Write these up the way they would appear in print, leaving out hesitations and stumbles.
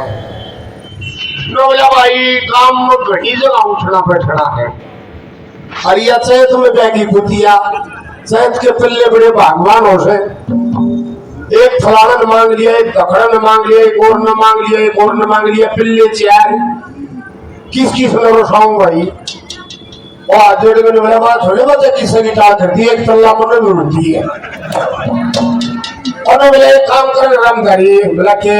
है। नो बोला भाई काम घड़ी जगह उठना बैठना है। अरिया चैत में बैगी कुतिया चैत के पल्ले बड़े भगवान हो से एक फलाना मांग लिया, एक दखड़ा ने मांग लिया, एक और ने मांग लिया, एक और ने मांग लिया, पिल्ले चार किस किस में रोसाऊं भाई। और आधे ने मेरा बात थोड़े बात है किससे की टाल करती है, एक तल्ला मन में उड़ती है। और बोले एक काम कर राम करी बोला के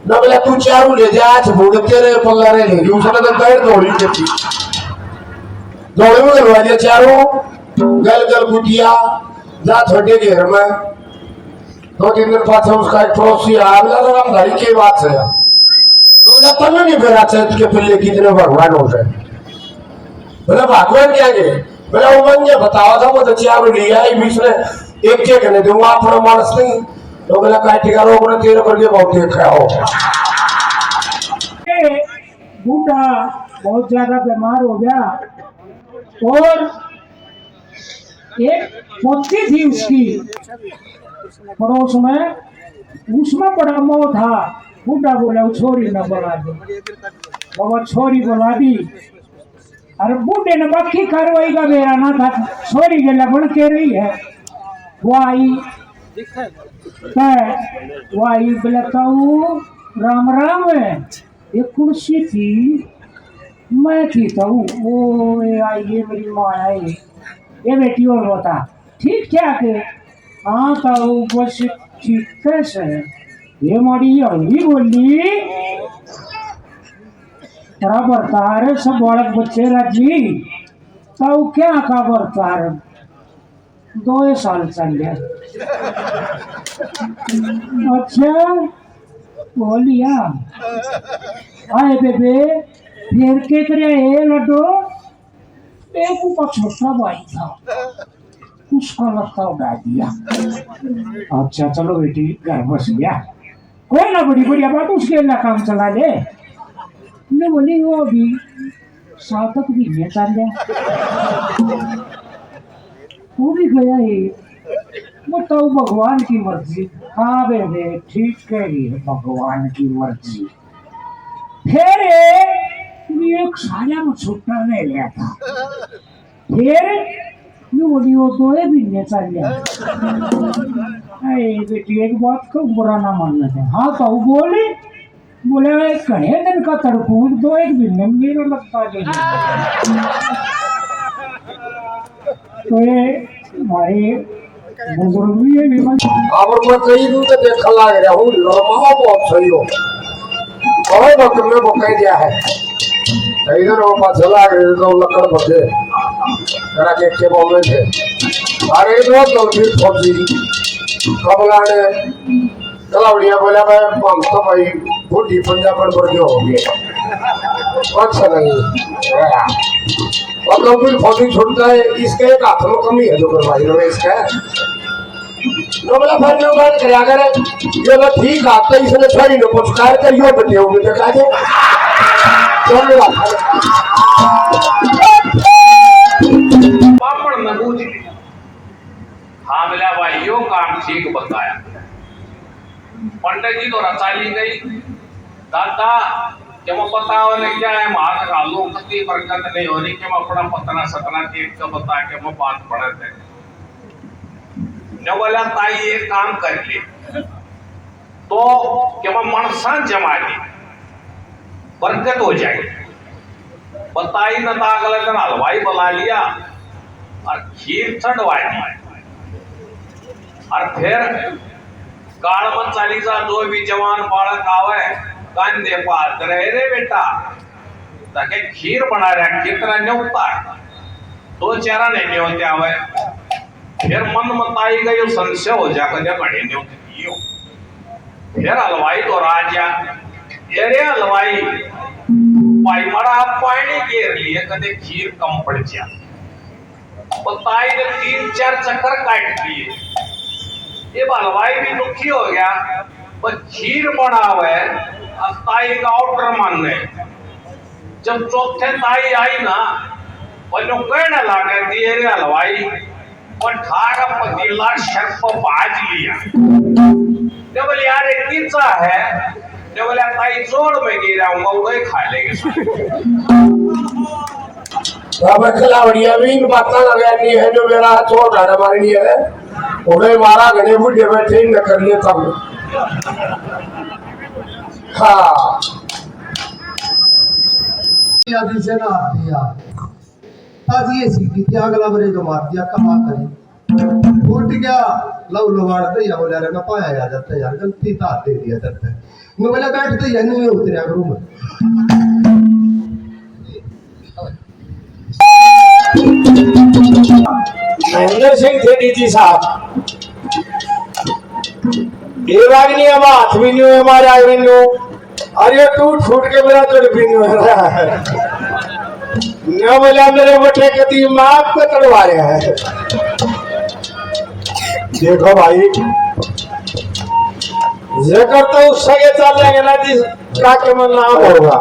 ना बोला तू चारू ले जा आज भूड़ तेरे पल्ला रे ले उसने तो पैर दौड़ी देती दौड़ी में करवा दिया चारू गल गल गुटिया जा छोटे घेर में 2-3 दिन बाद उसका एक पड़ोसी आया बोला राम धारी की बात है बोला तब नहीं फिर चैत के पिल्ले कितने भगवान हो गए। बोला भगवान क्या गए बोला वो मन बतावा था वो तो चारू लिया बीच में एक के कहने दूंगा अपना मानस नहीं तो बोला काटेगा रोग ने तेरे करके बहुत देखा हो। बूढ़ा बहुत ज्यादा बीमार हो गया और एक पोती थी उसकी पड़ोस में, उसमें बड़ा मोह था। बूढ़ा बोला छोरी न बना दे, बाबा छोरी बना दी। अरे बूढ़े ने बाकी कार्रवाई का बेरा ना था, छोरी के लगन के रही है वो आई बोलता राम राम है। एक कुर्सी थी मैं थी तो वो आई ये मेरी माँ आई ये बेटी और बता ठीक ठाक है। हाँ तो बस ठीक कैसे ये मारी यही बोली तेरा बरतार सब बड़े बच्चे राजी तो क्या का बरतार 2 साल चल गया। अच्छा बोलिया आए बेबे फिर के करे ए लड्डू एक का छोटा भाई था उसका लगता उड़ा दिया। अच्छा चलो बेटी घर बस गया कोई ना बड़ी बढ़िया बात उसके अल्लाह काम चला ले। मैं बोली वो अभी सातक भी नहीं चल गया वो भी गया है बताओ भगवान की मर्जी। हाँ बेबे ठीक कह रही है भगवान की मर्जी। फिर एक साया में छुट्टा नहीं लिया था फिर बोली वो 2 महीने चल गया। बेटी एक बात को बुरा ना मानना है। हाँ तो बोले कहे दिन का तड़पूर 2 महीने मेरा लगता है तो ये हमारे बुजुर्ग भी है अब मैं कई दूर से देख लग रहा हूँ लड़मा बहुत सही हो और वक्त में वो कह दिया है इधर वो पास चला गए तो लकड़ बचे करा के बोल रहे थे अरे बहुत गंभीर फौजी कमला ने कलावड़िया बोला भाई हम तो भाई बूढ़ी पंजाबन पर जो हो गए अच्छा नहीं और गंभीर फौजी छोड़ता है इसके एक हाथ में कमी है जो करवाई रहे इसका बोला फिर जो बात कर अगर ये तो ठीक आता इसने छोड़ी न पुरस्कार करियो बटे होंगे तो कहा दे पापड़ में बूझ हाँ मिला भाई यो काम ठीक बताया। पंडित जी तो रचा ली गई दादा कि वो पता होने क्या है महान का लोग कति बरकत नहीं होनी कि मैं अपना पतना सतना देख कर बता के मैं बात पढ़े थे जब बोला ताई ये काम कर ले तो कि मैं मनसा जमा ली बरकत हो जाएगी। बताई न था अगले दिन हलवाई बुला लिया और खीर चढ़वा दी और फिर काल में 40 जो भी जवान बालक आवे कंधे पात रहे रे बेटा ताकि खीर बना रहा कितना न्योता तो चेहरा नहीं न्योते आवे फिर मन मताई गई संशय हो जाकर जब बड़े न्योते फिर हलवाई तो राजा अरे हलवाई भाई मरा पानी घेर लिए कदे खीर कम पड़ जा बताई ने 3-4 चक्कर काट दिए ये हलवाई भी दुखी हो गया पर खीर बना हुआ है ताई का ऑर्डर मानने जब चौथे ताई आई ना और जो कहने लगे दिए रे हलवाई और 18 पतीला शर्फ बाज लिया जब यार किस्सा है जब जोड़ में गिरा हूँ वही खा लेंगे अब खिलावड़िया भी इन बातें लगा नहीं है जो मेरा छोड़ रहा मारनी है उन्हें मारा गणे बुढ़े बैठे न कर लिए तब हाँ आदि से ना दिया ताजी ये सीखी थी अगला बरे जो मार दिया कहा करे फूट गया लव लवाड़ते या बोला रे ना पाया या जाता यार गलती था दे दिया जाता है मैं बोला बैठते या नहीं उतरे रूम में महेंद्र सिंह थे डीजी साहब ये वागनी है बात भी नहीं है हमारे आगे नहीं अरे टूट फूट के मेरा तो भी नहीं हो रहा है न बोला मेरे बटे के दिमाग को तड़वा रहे हैं देखो भाई ये करते उससे के चल जाएंगे ना जिस का के मन नाम होगा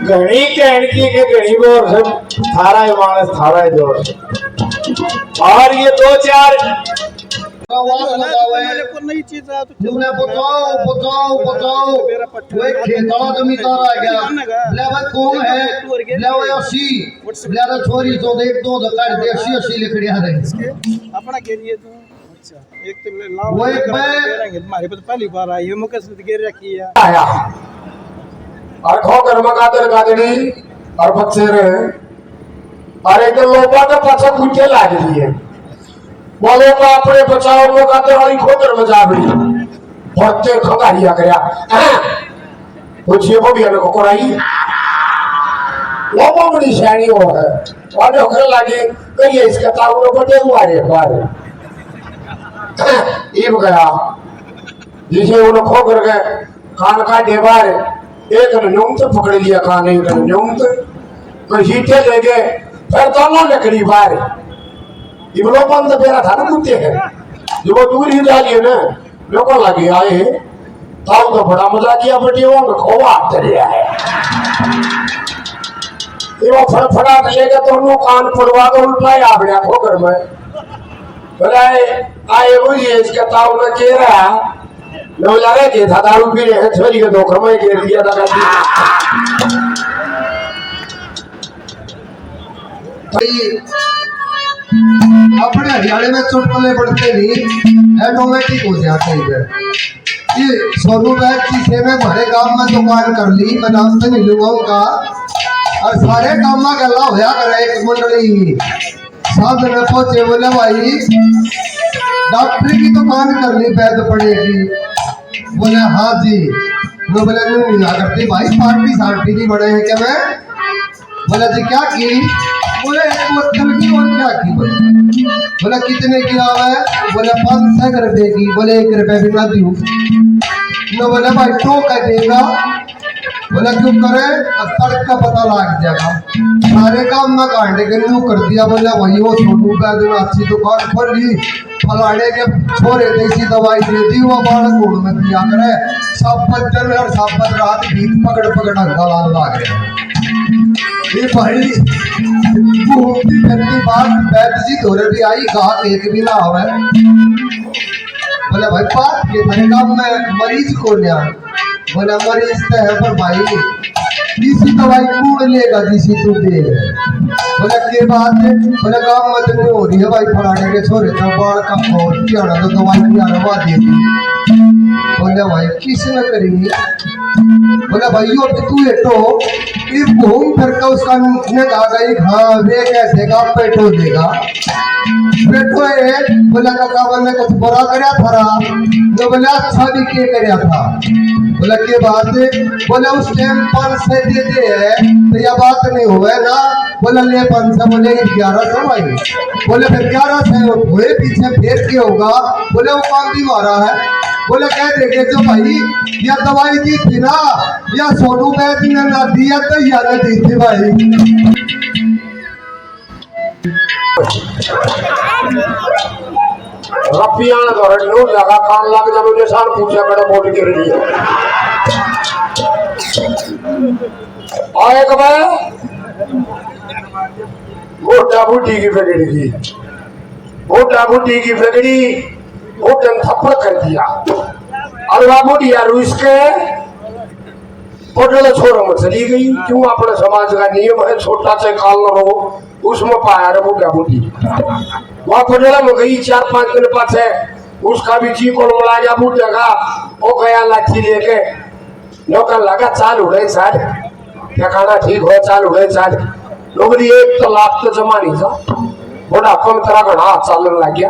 घनी कहन की के घनी बोर से थारा है मानस थारा है जोर और ये दो चार आवाज लगावे नई चीज है तो तुमने बताओ बताओ बताओ कोई खेता जमी तारा गया लेवा कौन है लेवा 80 लेवा छोरी तो देख दो कर दे 80 लिखड़िया रहे अपना गिरिए तो अच्छा एक तो लाओ वो एक मैं हमारे पास पहली बार आई है मुकेश ने गिर रखी है आया और खो कर मगादर गादड़ी और बच्चे रहे और एक लोपा का पछा कुछ लाग रही है बोलो का अपने बचाओ को गाते वाली खोकर मजा भी भक्ते खगारिया गया पूछिए वो भी को कोराई वो बड़ी शानी हो है और ओकर लागे कहिए इसका ताऊ को दे हुआ रे बार ये गया जिसे उन्होंने खो कर गए खान का डेबार एक ने न्यूम तो पकड़ लिया खान एक ने न्यूम तो कोई हीटे ले गए फिर दोनों लकड़ी बार ये लोग बंद बेरा था ना कुत्ते हैं जो वो दूर ही डाली है ना लोगों लगे आए ताऊ तो बड़ा मजा किया बेटी वो खोवा चलिया है ये वो फड़फड़ा लेगा तो उन्होंने कान पड़वा कर उल्टाया आपने खोकर में बोला आए वो ये इसका ताऊ ने कह रहा लो लगा के था दारू पी रहे हैं छोरी के धोखे में गिर दिया था अपने हरियाणा में चुटकुले पड़ते नहीं ऑटोमेटिक हो जाते हैं ये सोनू बैग की से में हमारे गांव में दुकान कर ली मैं नाम से नहीं लूंगा उनका और सारे काम में गला होया करे एक मंडली साथ में पहुंचे बोले भाई डॉक्टरी की दुकान कर ली वैद पड़ेगी बोले हाँ जी वो बोले नहीं ना करती भाई पार्टी सार्टी नहीं बड़े हैं क्या मैं बोला जी क्या की बोले एक बोतल की और क्या की बोला कितने की आवा है बोले 500 रुपए की बोले 1 रुपए भी ना दूं न बोले भाई तो कह देगा बोला क्यों करे सड़क का पता लग जाएगा सारे काम में कांडे के न्यू कर दिया बोला वही वो छोटू बैद ने अच्छी दुकान खोली फलाने के छोरे देसी दवाई दे दी वो बाल कोड़ में दिया करे सब बच्चन और सब रात भीत पकड़ पकड़ हंगा लाल लाग रहे ये भाई घूमती फिरती बात बैद जी धोरे भी आई गा एक भी ना आवे बोले भाई बात के मेरे काम में मरीज को लिया बोला मरीज तो है पर भाई इसी दवाई कूड़ लेगा जिसी तू दे बोला के बात है बोला काम मत नहीं हो रही है भाई फलाने के छोरे तो बाल का खोल क्या ना तो दवाई की आरवा दे दी बोला भाई किसने करी बोला भाई यो तू एटो ये घूम फिर का उसका ने कहा गई हाँ वे कैसे का पेटो देगा पेटो है बोला काका ने कुछ बुरा करया था जो बोला अच्छा भी के करया था बोला के बात बोला उस टाइम 500 देते है तो यह बात नहीं हुआ ना बोला ले 500 बोले 1100 भाई बोले फिर 1100 हुए पीछे फेर के होगा बोले वो काम भी मारा है बोले कह देंगे जो भाई या दवाई दी थी ना या सोनू बैद ने ना दिया तो या ना दी थी भाई रपियां घर नो लगा खान लग जब ने साल पूछा बड़ा मोट कर रही है आए कब मोटा बूटी की फगड़ी मोटा बूटी की फगड़ी वो थप्पड़ कर दिया और वो बूढ़ी यार उसके होटल छोरो में चली गई। क्यों? अपने समाज का नियम है छोटा से काल न रहो, उसमें पाया रे बुढ़ा बुढ़ी। वहां होटल में गई 4-5 दिन पाछे उसका भी जी को मिला गया बुढ़े का। वो गया लाठी लेके, नौकर लगा चाल उड़े चाल, क्या खाना ठीक हो चाल उड़े चाल। नौकरी 1 लाख तो जमा नहीं था। बड़ा कम तरह का हाथ चालन लग गया।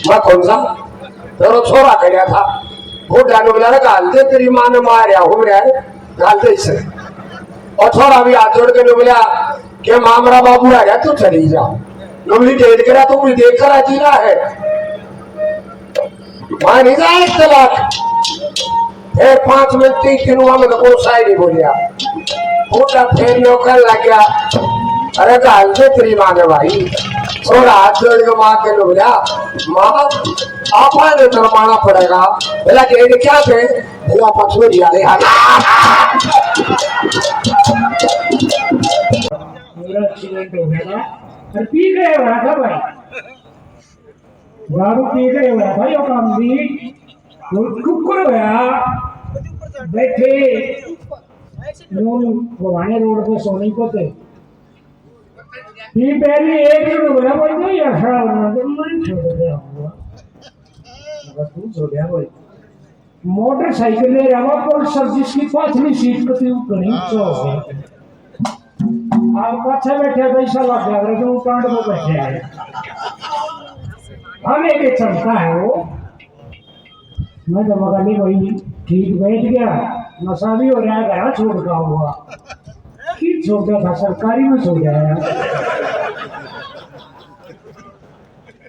मैं कौन सा तेरा छोरा करया था। बुढ़ा ने बोला गाल दे, तेरी माँ ने मारा हो रहा है, गाल दे इसे। और छोरा भी हाथ जोड़ के बोला कि मामरा बाबू आ गया, तू चली जा। नौकरी डेट करा तो मुझे देख कर आती रहा है। वहां नहीं जाए 1 लाख। फिर 5 मिनट 3 दिन हुआ, मतलब कोई शायरी बोलिया। बुढ़ा फिर नौकर लग गया। अरे गाल दे तेरी माँ ने भाई। छोरा हाथ जोड़ के माँ के बोला माँ आपा ने तरमाना पड़ेगा। बोला कि क्या थे? बोला पछोरी आ रहा। मेरा एक्सीडेंट हो गया था और पी गए हुआ था भाई, दारू पी गए हुआ था। यो काम भी कुकुर गया बैठे भवानी रोड पे सोनी को थे। पहले एक जन बोला भाई तो यार खड़ा होना तो मैं छोड़ दिया हुआ। तू छोड़ दिया भाई। मोटरसाइकिल ले रहा पर सब जिसकी पाछली सीट पर थी घनी चौक है। आप पाछे बैठे पैसा लग गया तो वो कांड में बैठे है। हमें के चलता है वो। मैं तो मगा नहीं वही ठीक बैठ गया। नशा भी हो रहा है, घर छोड़ का हुआ कि छोटा था सरकारी में सो गया।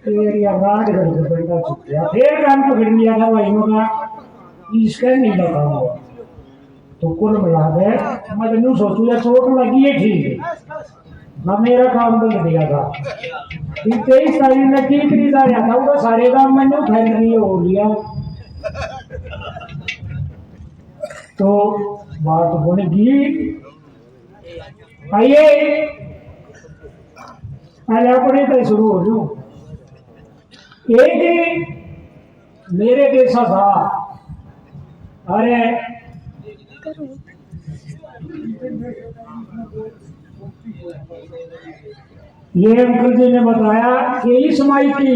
एरिया गार्ड करके बैठा छुट्टिया फिर काम पकड़ लिया था भाई। मगा इसका नहीं लगा हुआ तो कुल मिला दे। मैं तो सोचू या चोट लगी है ठीक है ना, मेरा काम बंद दिया था। 23 तारीख में ठीक नहीं था वो सारे काम मैंने फैल रही हो लिया। तो बात बन गई। आइए पहले अपने तो शुरू हो जाऊं। एक मेरे जैसा था। अरे ये अंकल जी ने बताया कि इस माई की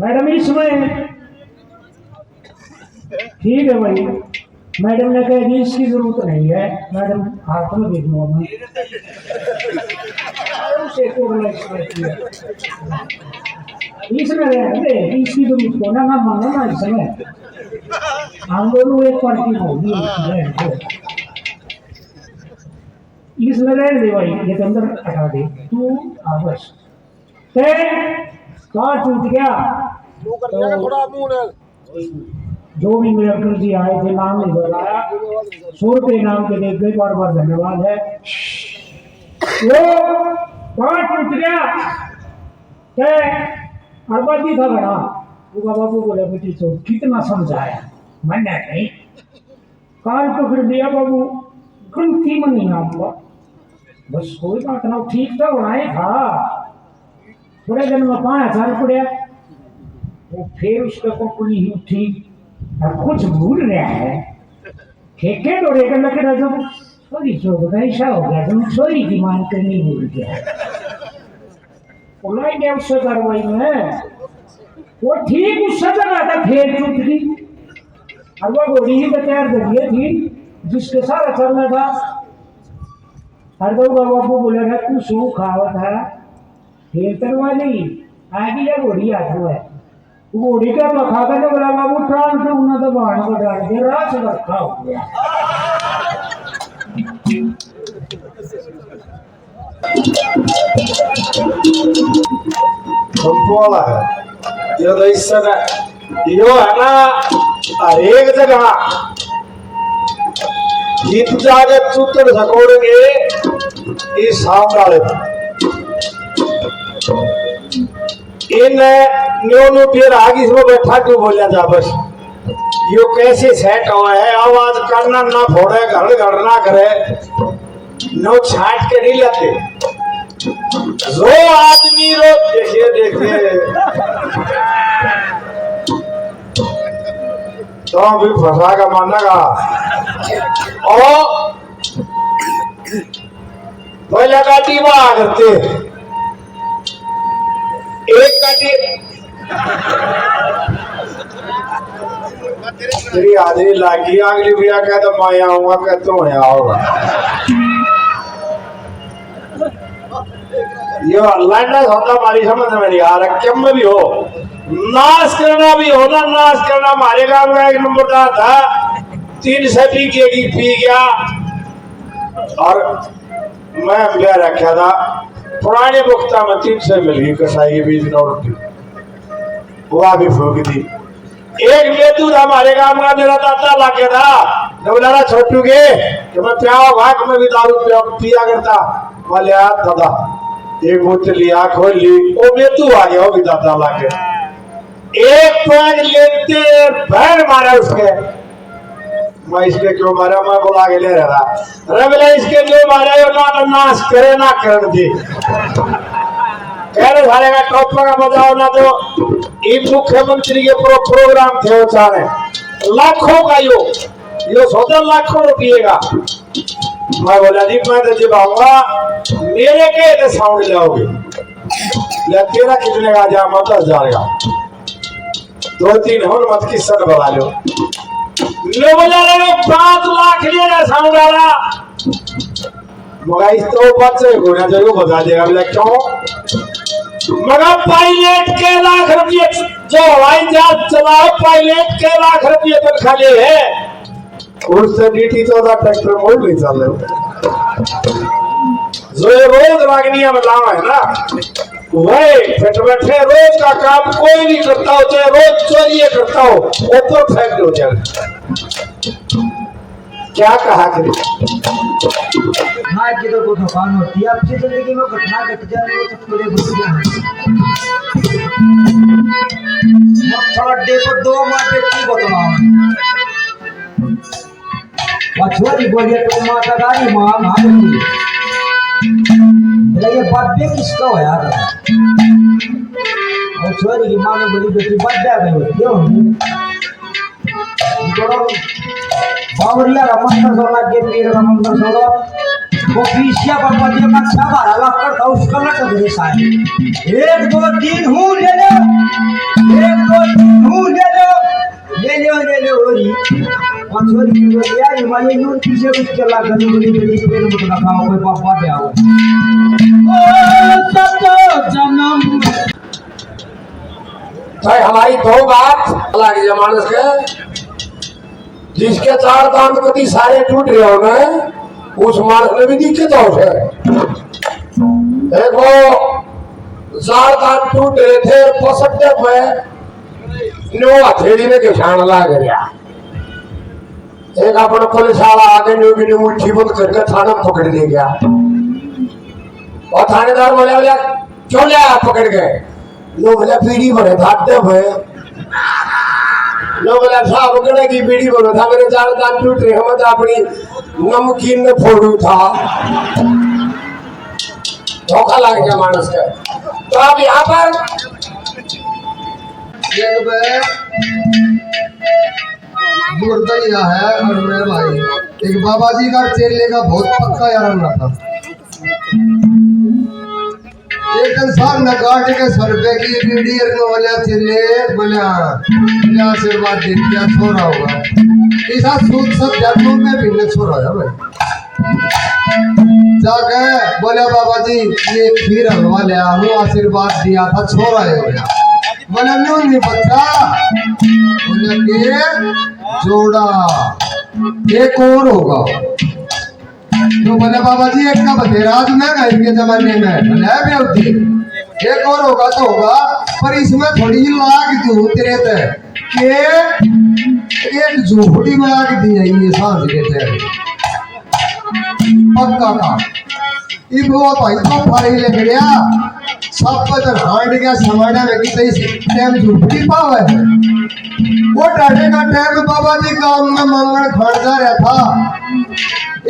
मैडम इसमें ठीक है भाई। मैडम ने कहा जी इसकी जरूरत नहीं है। मैडम हाथ में दे दूंगा मैं उसे इसमें रहते इसकी जरूरत को ना मानो ना। इसमें हम दोनों एक पार्टी होगी इसमें रह दे भाई। ये के अंदर हटा दे तू बस। कहाँ टूट गया तो जो भी मेरे अंकल जी आए थे नाम नहीं बताया। 100 रुपये नाम के देख गए, बार बार धन्यवाद है। वो कहाँ टूट गया अरबादी था बड़ा। वो बाबू बोले बेटी तो कितना समझाया मैंने नहीं। काल पकड़ दिया बाबू गलती में नहीं आपका बस कोई बात ना ठीक तो होना ही था। थोड़े दिन में 5000 पड़े। वो फिर उसके पकड़ी ही उठी और कुछ भूल रहा है ठेके डोरे का लकड़ा जब छोरी चौक ऐसा हो गया तुम छोरी की मान करनी भूल गया। बुलाई गया उससे कार्रवाई में वो ठीक उससे लगा था फिर टूट गई। और वो घोड़ी ही तैयार करिए थी जिसके साथ चलना था। हर दो बाबू बोले था तू सू खावा था फिर तरवाली आगे या घोड़ी हाथ में घोड़ी का लखा कर बोला बाबू ट्रांस पे उन्हें तो बाहर को डाल के रात रखा हो गया। वाला है ये तो इस समय यो है ना हर एक जगह जीत जाके चूतर सकोड़ेंगे इस सामने इन न्योनू फिर आगे इसमें बैठा क्यों बोलिया जा बस यो कैसे सेट हुआ है। आवाज करना ना फोड़े घर घर ना करे नो छाट के नहीं लेते जो आदमी रो देखिए देखिए तो भी फंसा का मानेगा। और पहले काटी वहां करते एक काटी तेरी हाजिरी लागी अगली भैया कह तो मैं आऊंगा कह तो यहाँ होगा। ये लड़ना होता हमारी समझ में नहीं आ रहा। क्यों में भी हो नाश करना भी हो ना, नाश करना हमारे गांव का एक नंबरदार था, 3 सदी पी गया और मैं ब्याह रखा था पुराने मुक्ता में 300 मिल गई कसाई के 20 नोट की, वो भी फूक दी। एक बेतू था हमारे गांव का, मेरा दादा लाके था बोला छोटू के कि मैं प्याओ भाग में भी दारू पिया करता। बोले दादा एक बोतल लिया खोल ली, वो बेतू आ गया वो भी दादा लाके एक पैग लेते भैर मारा उसके। मैं इसके क्यों मारा, मैं बुला के ले रहा अरे बोला इसके क्यों मारा यो ना तो नाश करे ना कर दे कह रहे सारे का टॉपर का बजाओ ना तो मुख्यमंत्री के प्रोग्राम थे वो चाहे लाखों का यो 17 लाखों रुपये का। मैं बोला जी मैं तो जब आऊंगा मेरे के साउंड लाओगे, तेरा कितने का जा मत 10,000 का 2-3 हो मत की सर बना लो। लो बोला 5 लाख ले साउंड वाला मगर इस तो बच्चे घोड़ा जरूर बता देगा। बोला क्यों मगर पायलट के लाख रुपये जो हवाई जहाज चलाओ पायलट के लाख रुपये तनख्वाह ले है, उससे DT 14 ट्रैक्टर मोड़ नहीं चल रहे जो रोज रागनिया में लावा है ना वही बैठे रोज का काम कोई नहीं करता हो, चाहे रोज चोरी करता हो वो परफेक्ट हो जाएगा। क्या कहा कि हाँ की तो कोई दुकान होती है आपकी जिंदगी में घटना घट जाए वो तो पूरे घुस अड्डे पर 2 माटे की बताओ पछुआरी बोलिए तो माता गाड़ी मां मारी ये बर्थडे किसका हो यार और छोरी की मां ने बोली बेटी बर्थडे गई क्यों बावरिया रमंदर सोला के पीर रमंदर सोला वो पीसिया पर बजे का 12 लाख का था उसका लट दे साहब 1 2 3 हूं ले लो 1 2 3 हूं ले लो होरी पंचोरी की बोली यार माये नूर पीछे उसके ला गली गली बेटी पेड़ मत लगाओ कोई पापा दे आओ ओ सतो जन्म भाई हमारी 2 बात अल्लाह के जमाने से जिसके 4 दांत कति सारे टूट रहे हो गए उस मार्ग में भी दिक्कत हो है। देखो 4 दांत टूट रहे थे पसटे पे नो हथेली में किसान लाग गया। एक अपने पुलिस वाला आगे न्यू की मुट्ठी बंद करके थाना पकड़ ले गया और थानेदार बोले बोले क्यों लिया पकड़ गए। लोग बोले पीढ़ी बने भागते हुए लोग बोला साहब गड़े की पीढ़ी बनो था मेरे 4 दांत टूट रहे हम तो अपनी नमकीन में फोड़ू था धोखा लग गया मानस का। तो अब यहाँ पर मुर्दैया है और मैं भाई एक बाबा जी का चेले का बहुत पक्का यार ना था। एक इंसान न काट के सर पे की बीड़ी बोले चेले बोले आशीर्वाद दे दिया छोरा होगा ऐसा सूद सब जन्मों में भी छोरा है भाई जाके बोले बाबा जी ये खीर हलवा ले हूँ आशीर्वाद दिया था छोरा है हो गया। बोले नहीं बच्चा बोले के जोड़ा एक और होगा। तो बोले बाबा जी एक का बतेरा आज महंगा इनके जमाने में बोले भी होती एक और होगा तो होगा पर इसमें थोड़ी लाग दी तेरे के एक झोपड़ी में आग दी है ये सांस के तेरे पक्का का ये वो भाई तो फाड़ी ले गया सब पर हांड के समाना में कितने टाइम झोपड़ी पावे वो टाटे का टाइम बाबा जी काम में मंगल खड़ जा रहा था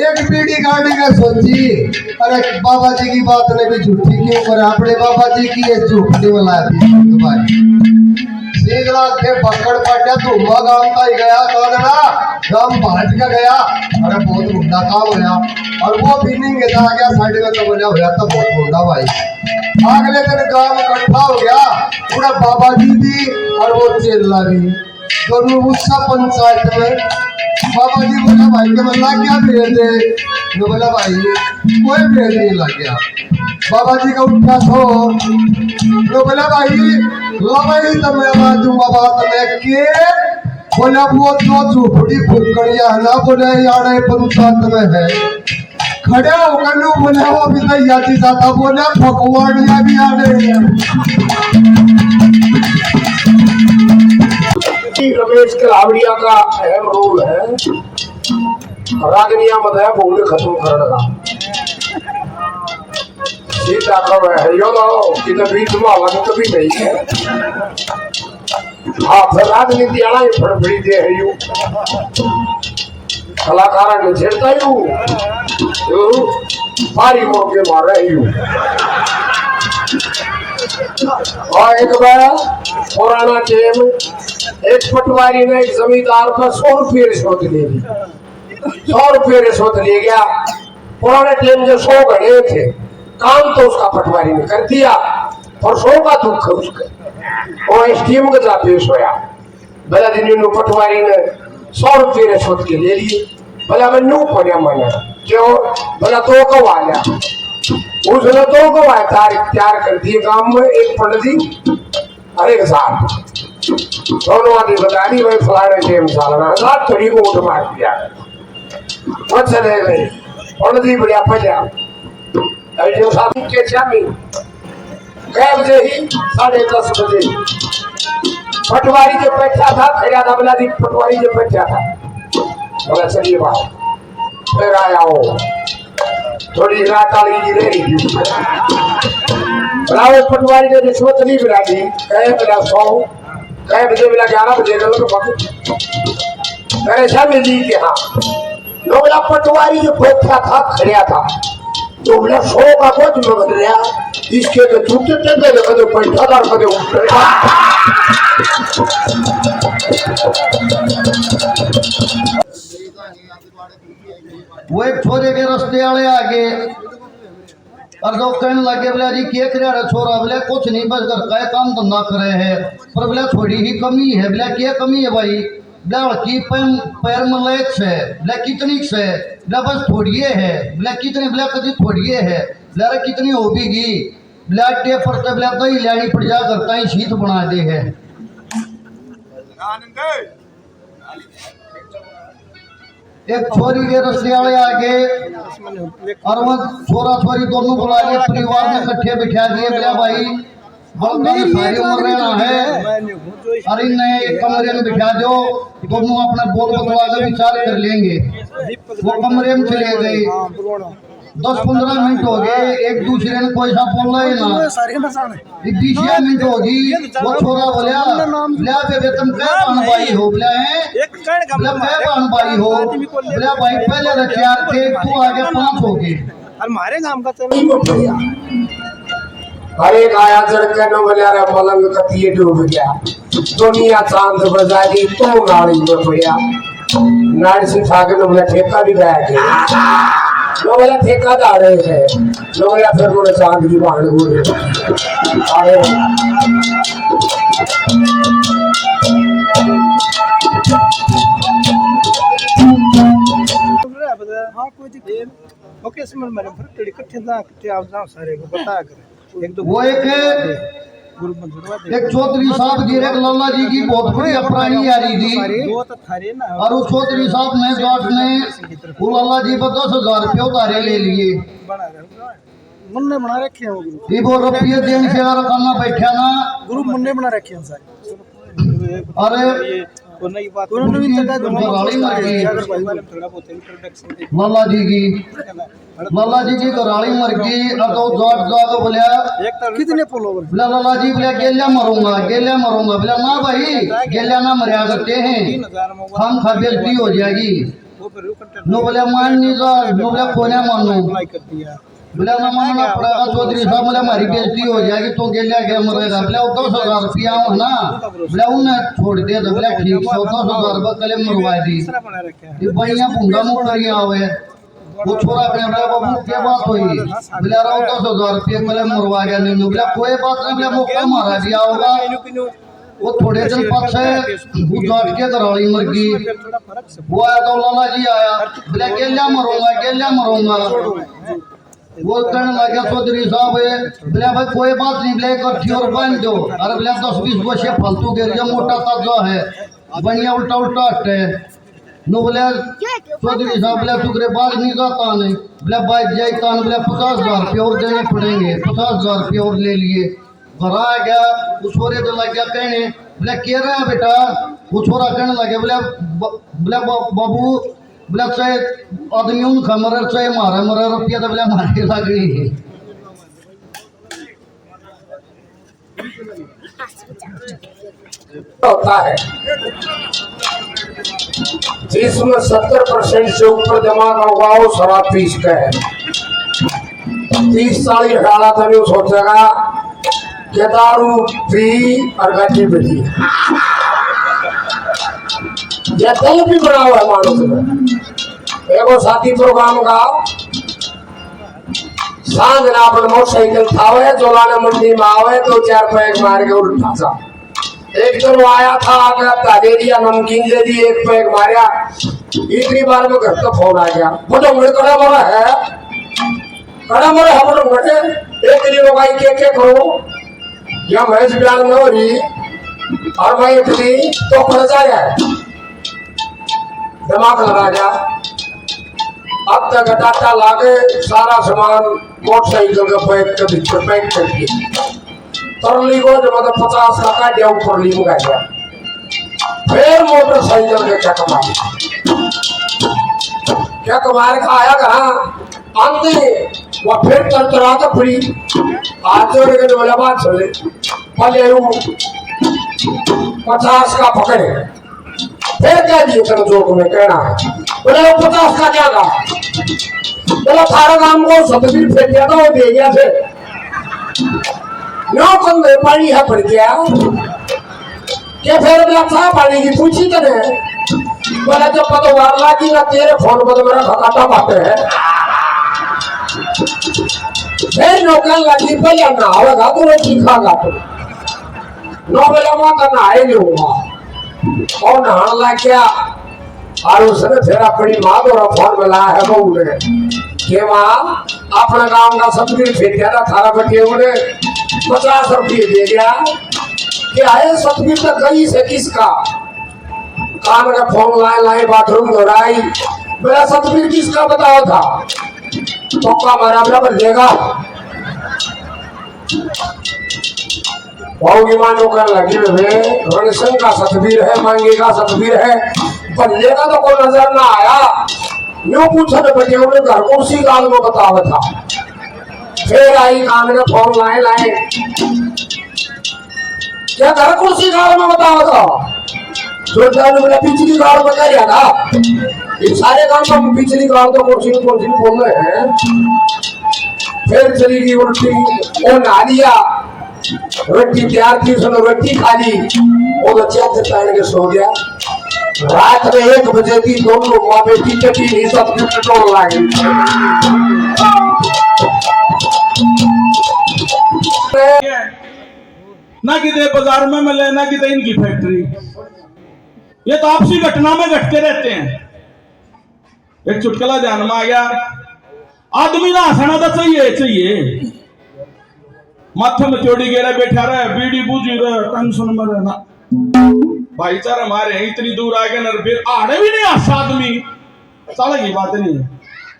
एक पीढ़ी गाड़ी का सोची अरे बाबा जी की बात ने भी झूठी क्यों करे अपने बाबा जी की ये झूठी वाला थी तुम्हारी एक रात के पकड़ पाटिया धुमा गांव का ही गया कागड़ा गांव भाट का गया। अरे बहुत मुद्दा काम होया और वो बिनिंग के आ गया साइड में तो बोला होया तो बहुत मुद्दा भाई। अगले दिन गांव इकट्ठा हो गया पूरा बाबा जी भी और वो चेला भी दोनों गुस्सा पंचायत में। बाबा जी बोला भाई के बल्ला क्या भेज दे, तो बोला भाई कोई भेज नहीं लग गया। बाबा जी का उठा सो तो बोला भाई लवाई तो मैं बाजूंगा बात में के बोला वो तो झूठी फुकड़िया है ना बोले यार पंचायत में है खड़े होकर लो बोले वो भी तो यादी जाता बोला फकवाड़िया भी आ रहे हैं। रमेश कलावड़िया का अहम रोल है रागनिया मत है बोल खत्म करने का सीता कब है यो कि तो बीच में आवाज कभी नहीं है। हाँ फिर राजनीति आना ही फड़फड़ी दे है यू कलाकार ने छेड़ता यू भारी मौके मार रहे यू। और एक बार पुराना टेम एक पटवारी ने एक जमींदार पर 100 रुपये रिश्वत ले ली। 100 रुपये रिश्वत ले गया। पुराने टेम जो 100 घड़े थे काम तो उसका पटवारी ने कर दिया और 100 का दुख है उसका। और एसडीएम के साथ पेश होया भला दिन पटवारी ने 100 रुपये रिश्वत के ले लिए। भला मैं नू पढ़िया माना क्यों भला तो कब आया उसने तो कब आया तारीख तैयार कर दिए गांव में एक पंडित अरे एक साहब दोनों आदमी बता दी भाई फलाने टेम सालना रात थोड़ी को उठ मार दिया वो चले गए पंडित बढ़िया पजा ऐसे साहब के शामी गए बजे ही 10:30 बजे पटवारी जो बैठा था खड़ा था बोला जी पटवारी जो बैठा था बोला चलिए बाहर फिर आया हो थोड़ी रात आ रही रही राव पटवारी ने रिश्वत नहीं मिला दी कहे मिला 100 कहे बजे मिला 11 बजे ऐसा मिली कि हाँ लोग पटवारी जो बैठा था खड़ा था तो बोला 100 का कुछ मगन रहा इसके तो जूते टेंगे कदे बैठा था कदे उठा वो एक छोरे के रस्ते वाले आगे और जो कहने लगे बोले जी क्या करे छोरा बोले कुछ नहीं बस घर का काम धंधा करे है पर बोले थोड़ी ही कमी है बोले क्या कमी है भाई बोले लड़की पैर में लेट से बोले कितनी से बोले बस थोड़िए है बोले कितनी बोले कभी थोड़िए है बोले अरे कितनी होगी बोले टे फरते बोले दही लानी पड़ जा करता ही शीत बना दे है। एक छोरी के रस्ते वाले आगे और वो छोरा छोरी दोनों बुला के परिवार में इकट्ठे बिठा दिए बोला भाई सारी उम्र रहना है अरे नए एक कमरे में बिठा दो दोनों अपना बोल बतवा कर विचार कर लेंगे। वो कमरे में चले गए 10-15 मिनट हो गए एक दूसरे ने कोई सा बोल रहे ना 20 मिनट होगी वो छोरा बोला बेबे तुम क्या बहन भाई हो बोला है क्या बहन भाई हो बोला भाई पहले तो 4 थे तू आगे 5 हो गए हमारे नाम का चलो अरे गाया चढ़कर न बोला रे मलंग कतिये डूब गया दुनिया चांद बजा दी तो गाड़ी में पड़िया नाड़ से ठाकर न बोला ठेका भी गया के लोग बोला ठेकादार है लोग बोला फिर बोले चांद की बाण बोले अरे हाँ कोई दिक्कत ओके समझ में फिर इकट्ठे आप जाओ सारे को बता कर एक दो वो एक चौधरी साहब जी एक लल्ला जी की बहुत बड़ी अपराधी आ रही थी और उस चौधरी साहब ने जाट ने वो लल्ला जी पर 10,000 रुपये उतारे ले लिए मुन्ने बना रखे हैं वो रुपये देने से करना बैठा ना ग्रुप मुन्ने बना रखे हैं सारे अरे नई बात लाला जी की कराली मर गई और तो जाट जाके बोलिया कितने पोलोवर लाला जी बोले गेलिया मरूंगा बोला ना भाई गेलिया ना मरिया करते हैं हम खा बेइज्जती हो जाएगी नो बोले मान नहीं जा नो बोले कोने मानो बोला ना मानना पड़ेगा चौधरी साहब, बोला हमारी बेइज्जती हो जाएगी तो गेलिया गया मरेगा। बोला 10,000 रुपया हो ना, बोला उन्हें छोड़ दे दो। बोला ठीक 10,000 रुपया कले मरवा दी। ये बढ़िया भूंगा मुकरिया हुए वो छोरा अपने बोला बाबू क्या बात हुई? बोला 10,000 रुपया कले मरवा गया। नहीं बोला कोई बात नहीं, बोला मौका मारा दिया होगा। वो थोड़े दिन पीछे वो जाट के घरवाली मर गई। वो आया तो लाला जी आया, बोला गेलिया मरूंगा। वो कहने लगे चौधरी साहब बोले भाई कोई बात नहीं, बोले इकट्ठी और बन दो। अरे बोले 10-20 वर्ष फालतू गिर गया, मोटा ताजा है बढ़िया उल्टा हटे नो। बोले चौधरी साहब बोले तुकरे बाग नहीं जाता नहीं, बोले बाइक जाता नहीं। बोले 50,000 रुपये और देने पड़ेंगे। 50,000 रुपये और ले लिए। घर आ गया वो छोरे तो लग गया कहने, बोले कह रहे हैं बेटा? वो छोरा कहने लगे बोले बाबू बोला चाहे आदमी उनका मरे चाहे मरे रुपया तो बोला मारे लगनी है। होता है जिसमें 70% से ऊपर जमा का होगा वो शराब पीस का है। 30 साल की हालत में वो सोचेगा कि दारू पी और गड्डी बेटी यह दल भी बना हुआ है मानुष में। एगो साथी प्रोग्राम का सांझ ना अपन मोटरसाइकिल थावे जोलाने मंडी में आवे तो 4 पैक मार के उल्टा सा। एक दिन वो आया था आगे हफ्ता दे दिया, नमकीन दे दी, 1 पैक मारा। इतनी बार में घर तक फोन आ गया, बोलो मुझे कड़ा मरा है बोलो मुझे एक दिन भाई के करो या भैंस ब्याज में हो रही और मैं इतनी तो खर्चा है दिमाग लगा गया। अब तक डाटा लागे सारा सामान मोटरसाइकिल का पैक कर दिए। तरली को जब 50 का काटिया ऊपर ली मुका गया। फिर मोटरसाइकिल के क्या कमार का आया कहा आंधी वो फिर तरतरा तो फ्री आज जोड़े के बोला बात चले पहले 50 का पकड़े। फिर क्या दिए तेरे जोक में कहना है? बोले 50 का क्या था? बोला थारा नाम को सतबीर फेंक दिया था वो दे गया थे। नो कम में पानी है पड़ गया क्या? फिर बोला था पानी की पूछी तो नहीं। बोला जब पता वारला की ना तेरे फोन पर तो मेरा खकाटा बातें है। फिर नौकर लगी पहले ना आवेगा तो रोटी खागा तो नो बोला वहां तो ना आए नहीं हुआ और नहाने लग गया। और उसने फिर अपनी माँ को फोन मिला है बहू ने कि माँ अपने गांव का सतबीर फेंक दिया था थारा बटिए उन्हें 50 रुपये दे गया कि आए सतबीर तो गई से किसका कान का फोन लाए बाथरूम दोहराई। मेरा सतबीर किसका बताओ था तो का मारा बराबर देगा बहुगी मानो कर लगी रणसिंह का सतबीर है, मांगे का सतबीर है, बल्ले का तो कोई नजर ना आया। यूं पूछा तो बटे उन्हें घर को उसी गाल में बतावा था। फिर आई कान में फोन लाए क्या घर को उसी गाल में बतावा था? बोला पिछली गाल में कर था ये सारे काम तो पिछली गाल तो कुर्सी बोल रहे हैं। फिर चली गई उल्टी वो नहा लिया, रोटी तैयार थी उसने रोटी खा ली, वो बच्चा से पहन के सो गया। रात में 1 बजे थी, दोनों माँ बेटी चटी नहीं सब टोल लागे। ना कितने बाजार में मिले ना कितने इनकी फैक्ट्री। ये तो आपसी घटना में घटते रहते हैं। एक चुटकुला ध्यान में आ गया, आदमी ना हंसना तो चाहिए माथे में चोड़ी गेरे बैठा रहे, बीड़ी बूझी रहे, टेंशन में रहना। भाईचारा हमारे इतनी दूर आ गए ना, फिर आड़े भी नहीं हंसा आदमी। साला की बात नहीं है,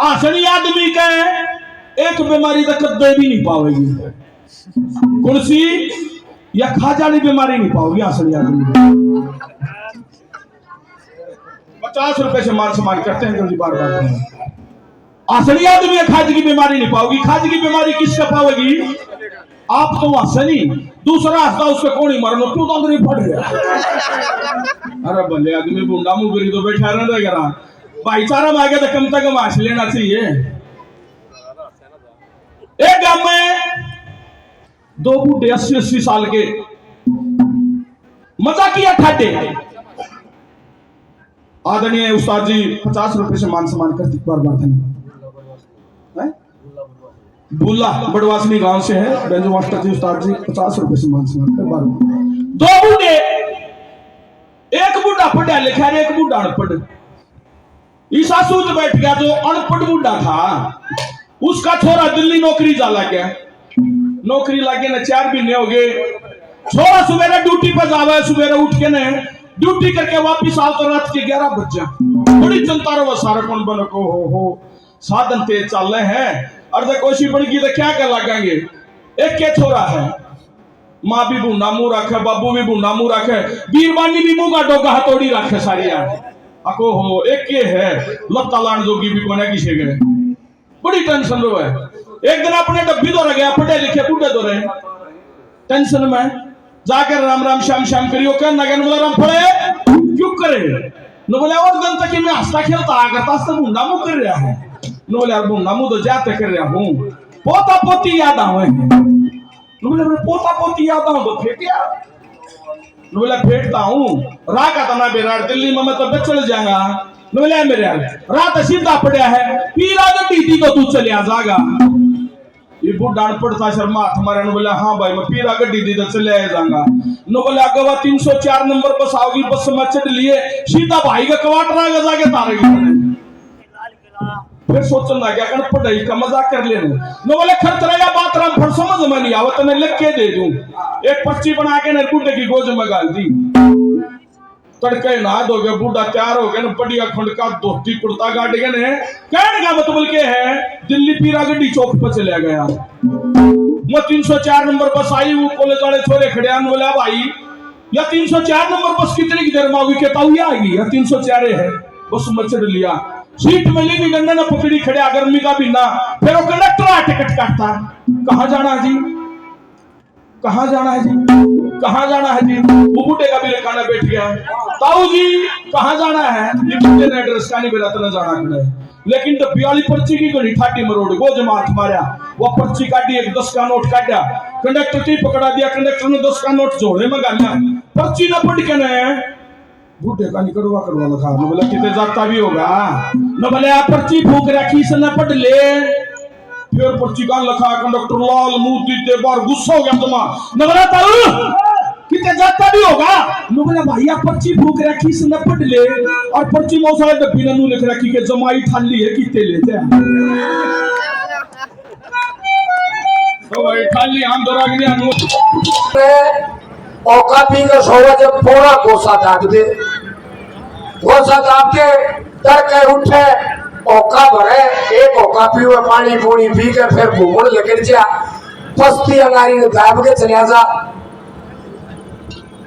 हंसनी आदमी का एक बीमारी तक कदे भी नहीं पावेगी। कुर्सी या खाजानी बीमारी नहीं पाओगी हंसनी आदमी। 50 रुपए से मार समार करते हैं जल्दी बार असली आदमी खाज की बीमारी नहीं पाओगी। खाज की बीमारी किससे पाओगी? आप तो हंसनी, दूसरा हंसता उसके कोणी मरनो क्यों तो अंदर फट गया। अरे भले आदमी बुंडा मुगरी तो बैठा रहेगा, भाईचारा में आ गया तो कम से कम हंस लेना चाहिए। एक गांव में दो बूढ़े 80-80 साल के मजा किया ठाटे। आदरणीय उस्ताद जी 50 रुपए से मान सम्मान कर बार बार धन्यवाद। बुल्ला बड़वासनी गांव से है बेंजो मास्टर जी, उस्ताद जी 50 रुपए से मान सम्मान कर बार। दो बूढ़े, एक बूढ़ा पढ़ा लिखा है, एक बूढ़ा अनपढ़। ईसा सूत बैठ गया, जो अनपढ़ बूढ़ा था उसका छोरा दिल्ली नौकरी जा लग गया। नौकरी लगे ना 4 महीने हो गए। छोरा सवेरे ड्यूटी पर जावा, सवेरे उठ के ने ड्यूटी करके वापिस आओ तो रात के 11 बज जा। बड़ी चिंता रो सारा कौन बनो को हो साधन तेज चल रहे हैं। अर्ध कोशी बन गई तो क्या कर लगेंगे। एक के छोरा है, माँ भी बूढ़ा मुंह रखे, बाबू भी बूढ़ा मुंह रखे, बीरबानी भी मुंह का डोगा हथौड़ी रखे सारी अको हो। एक के है लत्ता लान जोगी भी कोने किसे गए, बड़ी टेंशन रो है। एक दिन अपने डब्बी दो गया, पढ़े लिखे बूढ़े दो रहे टेंशन में जाकर राम राम श्याम श्याम करियो कर नगन बोला राम पड़े क्यों करे न बोले और दिन तक मैं हंसता खेलता आ करता तो बूढ़ा मुंह कर रहा है न बोले यार बूढ़ा मुंह तो जाते कर रहा हूँ। पोता पोती याद आवे न बोले पोता पोती याद आऊं तो फेंक यार न बोले फेंकता हूँ। राका तना बेरा दिल्ली में मैं तो चल जाऊंगा न बोले मेरे यार रात सीधा पड़ा है पीरा गड्डी तो तू चले जागा। ये बूढ़ा पड़ता शर्मा हाथ मारे न बोला हाँ भाई मैं पीरा गड्डी दी तो चले जाऊंगा न बोले अगवा 304 नंबर बस आओगी, बस में चढ़ लिए सीधा भाई का कवाट रहा जाके तारेगी। फिर सोचने लगा कि पढ़ाई का मजाक कर लेने न बोले खर्च रहेगा बात राम फिर समझ में नहीं आवत मैं लिख के दे दूं। एक पर्ची बना के न बूढ़े की गोद में गाल दी। तड़के नहा धो गए, बूढ़ा तैयार हो गया, बढ़िया खंड का धोती कुर्ता गाड़ गए ने कहने का मतलब के है दिल्ली पीरा गड्डी चौक पर चले गया। मैं 304 नंबर बस आई, वो कॉलेज वाले छोरे खड़े बोला भाई या 304 नंबर बस कितनी देर में होगी, कहता हुई आएगी या 304 है। बस में चढ़ लिया, सीट मिली भी गन्ना ने पकड़ी खड़े गर्मी का बिना। फिर वो कंडक्टर आ टिकट काटता, कहाँ जाना है जी, कहाँ जाना है जी, कहाँ जाना है जी। वो बूढ़े का भी लेखाना बैठ गया, ताऊ जी कहाँ जाना है। ये बूढ़े ने एड्रेस का नहीं बेरा तो जाना है। लेकिन तो 42 पर्ची की गड़ी ठाटी मरोड़ गो जमा हाथ मारा, वो पर्ची काटी, एक 10 का नोट काटा, कंडक्टर की पकड़ा दिया। कंडक्टर ने 10 का नोट जोड़े में गालिया, पर्ची ना पढ़ के ने बूढ़े का नहीं करवा लगा न बोला कितने जाता भी होगा न बोले आप पर्ची फूक रखी से न पढ़ ले। फिर पर्ची का लिखा, कंडक्टर लाल मुंह दीते बार गुस्सा हो गया तुमा न बोला ताऊ कितने जाता भी होगा न बोला भाई आप पर्ची फूक रखी से न पढ़ ले। और पर्ची मौसा डब्बी ने लिख रखी के जमाई ठाली है कितने लेते हैं तो भाई ठाली हम दौरा गया औकाती का सोवा जब थोड़ा गोसा दाग दे, गोसा दाग के तड़के उठे औका भरे, एक औका पीवे पानी पूनी पी के फिर घूमने लेकर जा पस्ती अंगारी ने दाब के चलिया जा।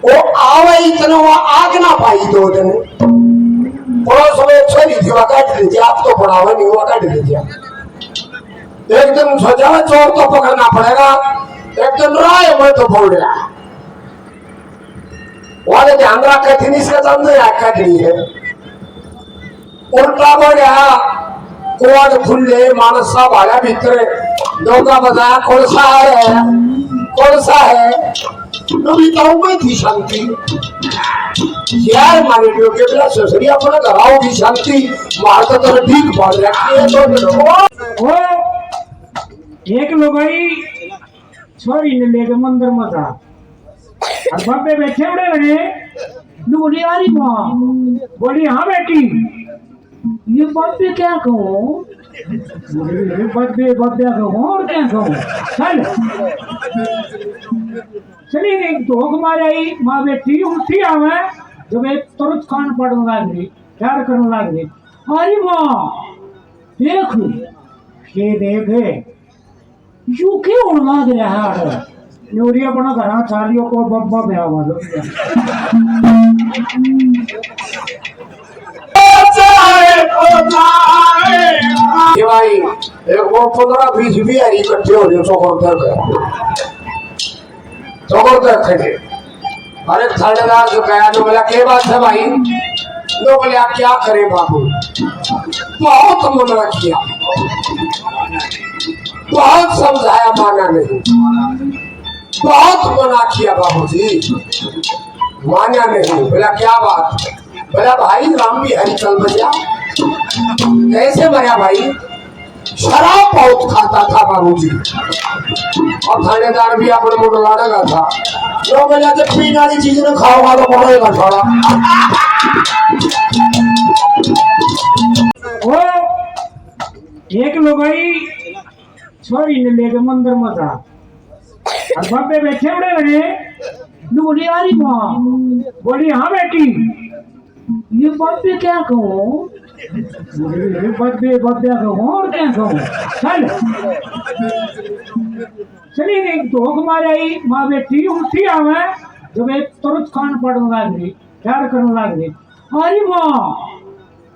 वो आवे इतना वो आग ना पाई 2 दिन पड़ोस में छोरी थी वह काट लीजिए, आप तो पढ़ावे नहीं हुआ काट लीजिए। एक दिन सोचा चोर तो पकड़ना पड़ेगा, एक दिन राय में तो बोल रहा वाले ध्यान रखा थी इसका चंद काटनी है। उल्टा बढ़ गया कोड खुले मानसा भाड़ा भीतर डोगा बजाया कौन सा है, कौन सा है नबीताओं में थी शांति यार माने जो के बिना ससुरी अपना घराओं की शांति मारता तो ठीक बात रखी है। तो ओ एक लोगाई छोरी ने लेके मंदिर में था और बाबे बैठे उड़े लगे बोली आ रही माँ बोली हाँ बेटी ये बाबे क्या कहूँ, बाबे कहूँ और क्या कहूँ। चल चली गई तो हमारे आई माँ बेटी उठी आवे जो मैं तुरंत कान पड़ने लग गई, प्यार करने लग गई। अरे माँ देख ये देखे यू क्यों लग रहा है यूरिया बना घरा चालियों को बब्बा ब्याह वालों भाई एक वो 15-20 भी आ रही इकट्ठे हो रही चौकर खड़े। अरे थानेदार जो कहा जो बोला क्या बात है भाई, जो बोले आप क्या करें बाबू, बहुत मन रखिया बहुत समझाया, माना नहीं। बहुत मना किया बाबूजी, माना नहीं। बोला क्या बात? बोला भाई राम भी हरी कल बजा। कैसे मरा भाई? शराब बहुत खाता था बाबूजी, और थानेदार भी अपने मुंह लाने का था। जो बोला जब पीने वाली चीज ने खाओगा तो बढ़ेगा थोड़ा। वो एक लुगाई छोरी ने लेके मंदिर में था, और बापे बैठे उड़े बने। बोली आ रही माँ, बोली हाँ बेटी, ये बापे क्या कहूँ? बापे बापे कहूँ और क्या कहूँ? चल चली गई, धोख मार आई। माँ बेटी उठी आवे, जब एक तुरंत कान पड़ने लग गई, प्यार करने लग गई। अरे माँ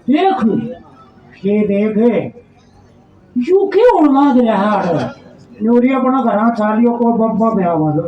देख, ये देखे यू क्यों उड़ना दे रहा है? न्यूरी अपना घर चालियों को बब्बा ब्याह वालों